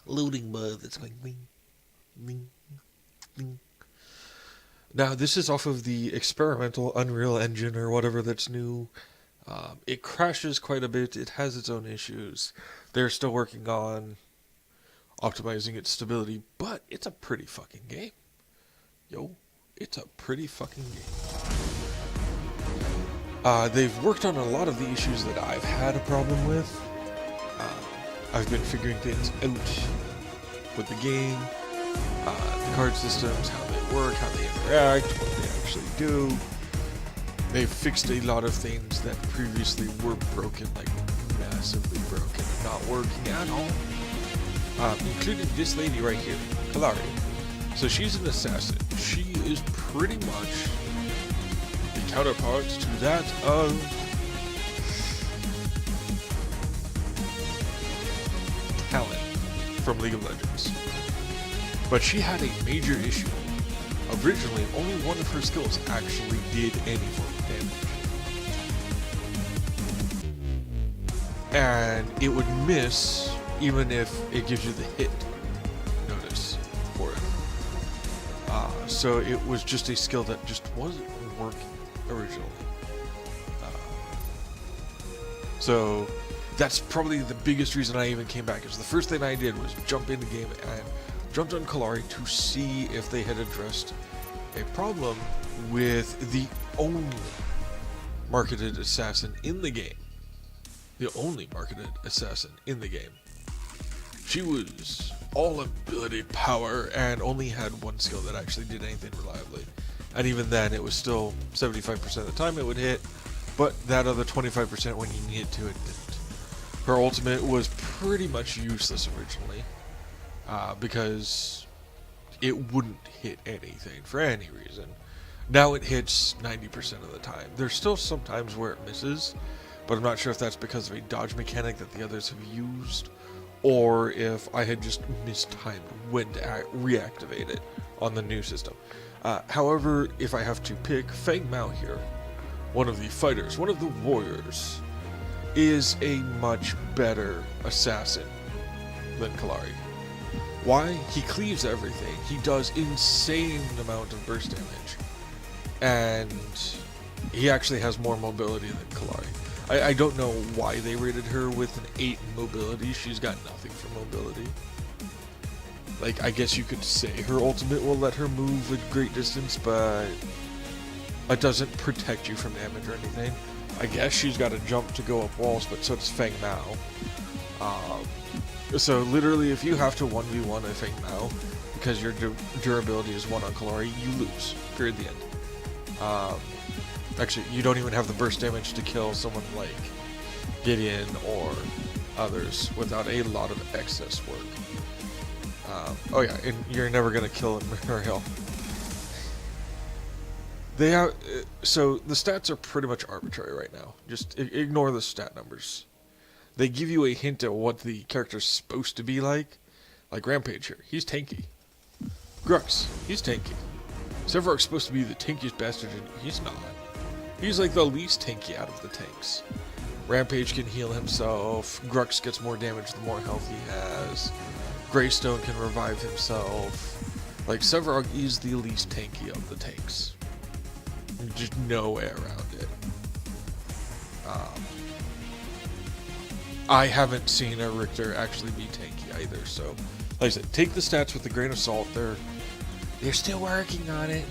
loading bar that's going bing, bing, bing. Now, this is off of the experimental Unreal Engine or whatever that's new. It crashes quite a bit. It has its own issues. They're still working on optimizing its stability, but it's a pretty fucking game. Yo, it's a pretty fucking game. They've worked on a lot of the issues that I've had a problem with. I've been figuring things out with the game, the card systems, how they work, how they interact, what they actually do. They've fixed a lot of things that previously were broken, like massively broken, not working at all. Including this lady right here, Kalari. So she's an assassin. She is pretty much the counterpart to that of Talon from League of Legends. But she had a major issue. Originally, only one of her skills actually did any form of damage. And it would miss even if it gives you the hit notice for it. So it was just a skill that just wasn't working originally. So that's probably the biggest reason I even came back. Is the first thing I did was jump in the game and jumped on Kalari to see if they had addressed a problem with the only marketed assassin in the game. The only marketed assassin in the game. She was all ability power and only had one skill that actually did anything reliably. And even then, it was still 75% of the time it would hit, but that other 25% when you needed to, it didn't. Her ultimate was pretty much useless originally, because it wouldn't hit anything for any reason. Now it hits 90% of the time. There's still some times where it misses, but I'm not sure if that's because of a dodge mechanic that the others have used, or if I had just mistimed when to reactivate it on the new system. However, if I have to pick, Feng Mao here, one of the fighters, one of the warriors, is a much better assassin than Kalari. Why? He cleaves everything. He does insane amount of burst damage. And he actually has more mobility than Kalari. I don't know why they rated her with an 8 in mobility. She's got nothing for mobility. Like, I guess you could say her ultimate will let her move a great distance, but it doesn't protect you from damage or anything. I guess she's got to jump to go up walls, but so does Feng Mao. So literally, if you have to 1v1 a Feng Mao, because your durability is 1 on Kalari, you lose. Period, the end. Actually, you don't even have the burst damage to kill someone like Gideon or others without a lot of excess work. Oh yeah, and you're never gonna kill him or he'll. They have so the stats are pretty much arbitrary right now. Just ignore the stat numbers. They give you a hint at what the character's supposed to be like. Like Rampage here, he's tanky. Grux, he's tanky. Sevark's supposed to be the tankiest bastard, and he's not. He's like the least tanky out of the tanks. Rampage can heal himself. Grux gets more damage the more health he has. Greystone can revive himself. Like, Sevark is the least tanky of the tanks. Just no way around it. I haven't seen a Richter actually be tanky either, so like I said, take the stats with a grain of salt. They're still working on it.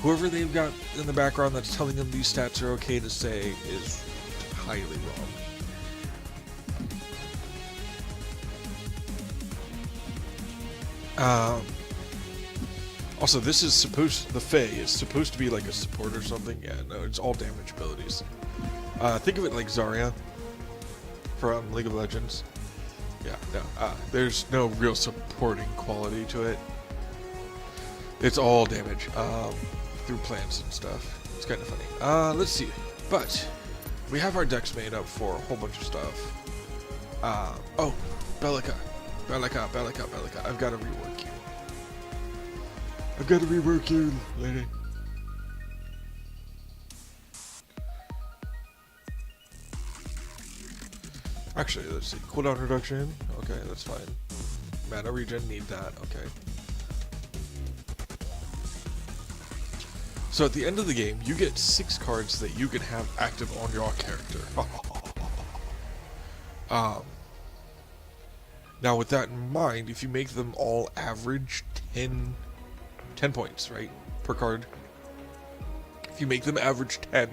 Whoever they've got in the background that's telling them these stats are okay to say is highly wrong. Also, this is the Fae is supposed to be like a support or something. Yeah, no, it's all damage abilities. Think of it like Zarya from League of Legends. Yeah, no, there's no real supporting quality to it. It's all damage through plants and stuff. It's kind of funny. Let's see. But we have our decks made up for a whole bunch of stuff. Oh, Bellica. I've got to rework you. Lady. Actually, let's see. Cooldown reduction. Okay, that's fine. Mana regen, need that. Okay. So at the end of the game, you get 6 cards that you can have active on your character. Now with that in mind, if you make them all average 10 points, right, per card. If you make them average 10,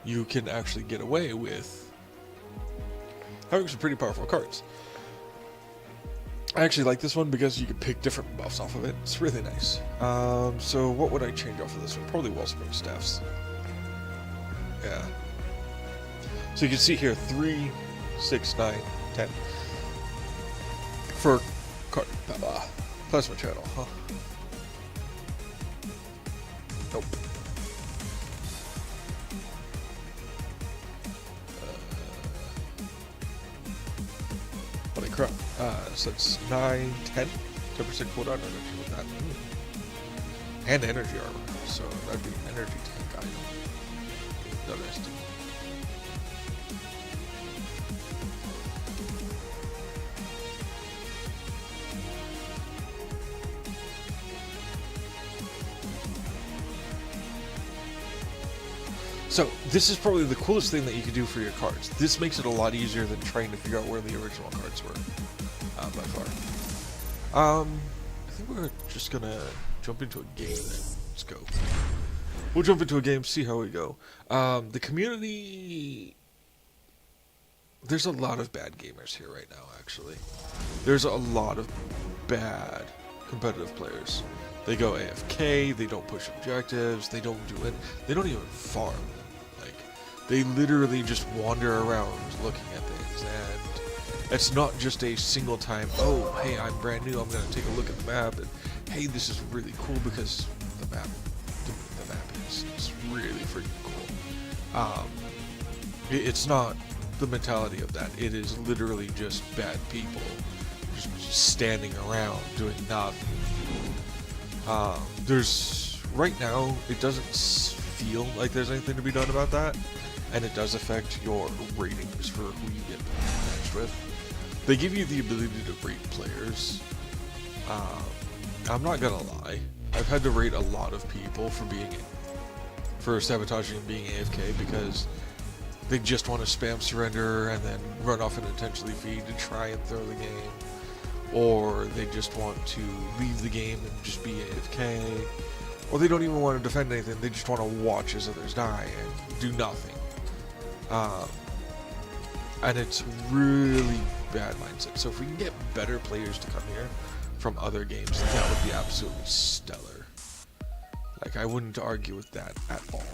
you can actually get away with having some pretty powerful cards. I actually like this one because you can pick different buffs off of it. It's really nice. So what would I change off of this one? Probably Wellspring Staffs. Yeah. So you can see here, 3, 6, 9, 10. For card Plasma Channel, huh? Nope. Holy crap. So it's 9, 10. 10% cooldown energy with that. And energy armor. So that'd be energy tank item. Noticed. So, this is probably the coolest thing that you can do for your cards. This makes it a lot easier than trying to figure out where the original cards were, by far. I think we're just gonna jump into a game. Let's go. We'll jump into a game, see how we go. The community... There's a lot of bad gamers here right now, actually. There's a lot of bad competitive players. They go AFK, they don't push objectives, they don't do it, they don't even farm. Like, they literally just wander around looking at things, and it's not just a single time, oh, hey, I'm brand new, I'm going to take a look at the map, and hey, this is really cool because the map is it's really freaking cool. It's not the mentality of that, it is literally just bad people just standing around doing nothing. There's, right now, it doesn't feel like there's anything to be done about that, and it does affect your ratings for who you get matched with. They give you the ability to rate players. I'm not gonna lie, I've had to rate a lot of people for sabotaging and being AFK because they just want to spam surrender and then run off and intentionally feed to try and throw the game. Or they just want to leave the game and just be AFK, or they don't even want to defend anything, they just want to watch as others die and do nothing. And it's really bad mindset. So if we can get better players to come here from other games, that would be absolutely stellar. Like, I wouldn't argue with that at all.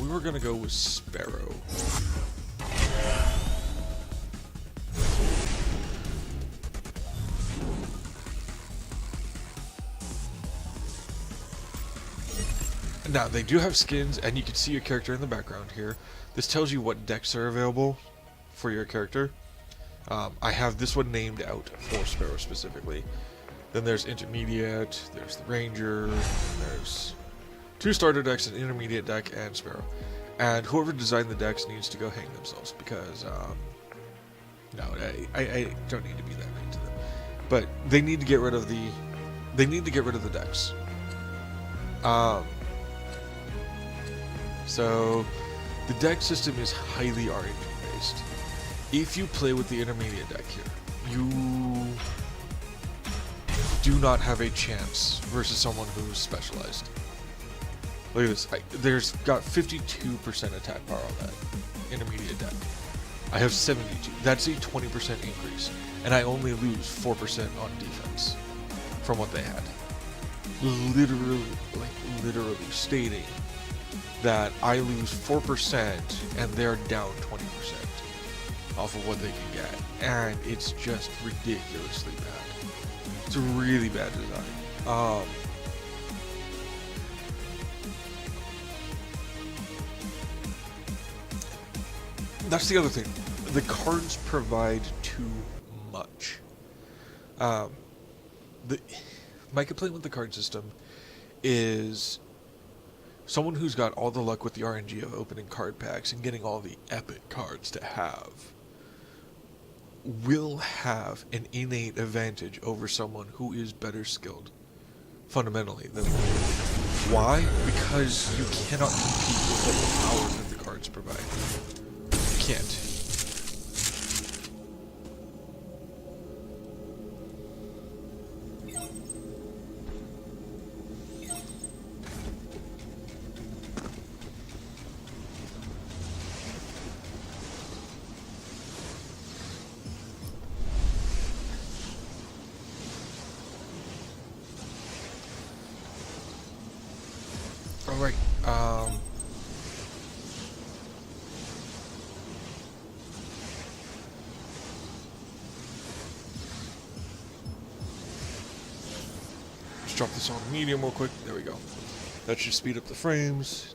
We were going to go with Sparrow. Now, they do have skins, and you can see your character in the background here. This tells you what decks are available for your character. I have this one named out for Sparrow specifically. Then there's Intermediate, there's the Ranger, there's 2 starter decks, an Intermediate deck, and Sparrow. And whoever designed the decks needs to go hang themselves, because, no, I don't need to be that mean to them. But they need to get rid of the decks. So, the deck system is highly RNG based. If you play with the Intermediate deck here, you do not have a chance versus someone who's specialized. Look at this. There's got 52% attack power on that Intermediate deck. I have 72. That's a 20% increase. And I only lose 4% on defense from what they had. Literally stating that I lose 4% and they're down 20% off of what they can get. And it's just ridiculously bad. It's a really bad design. That's the other thing. The cards provide too much. My complaint with the card system is someone who's got all the luck with the RNG of opening card packs and getting all the epic cards to have will have an innate advantage over someone who is better skilled, fundamentally, than you. Why? Because you cannot compete with the power that the cards provide. You can't. Alright, let's drop this on medium real quick. There we go. That should speed up the frames.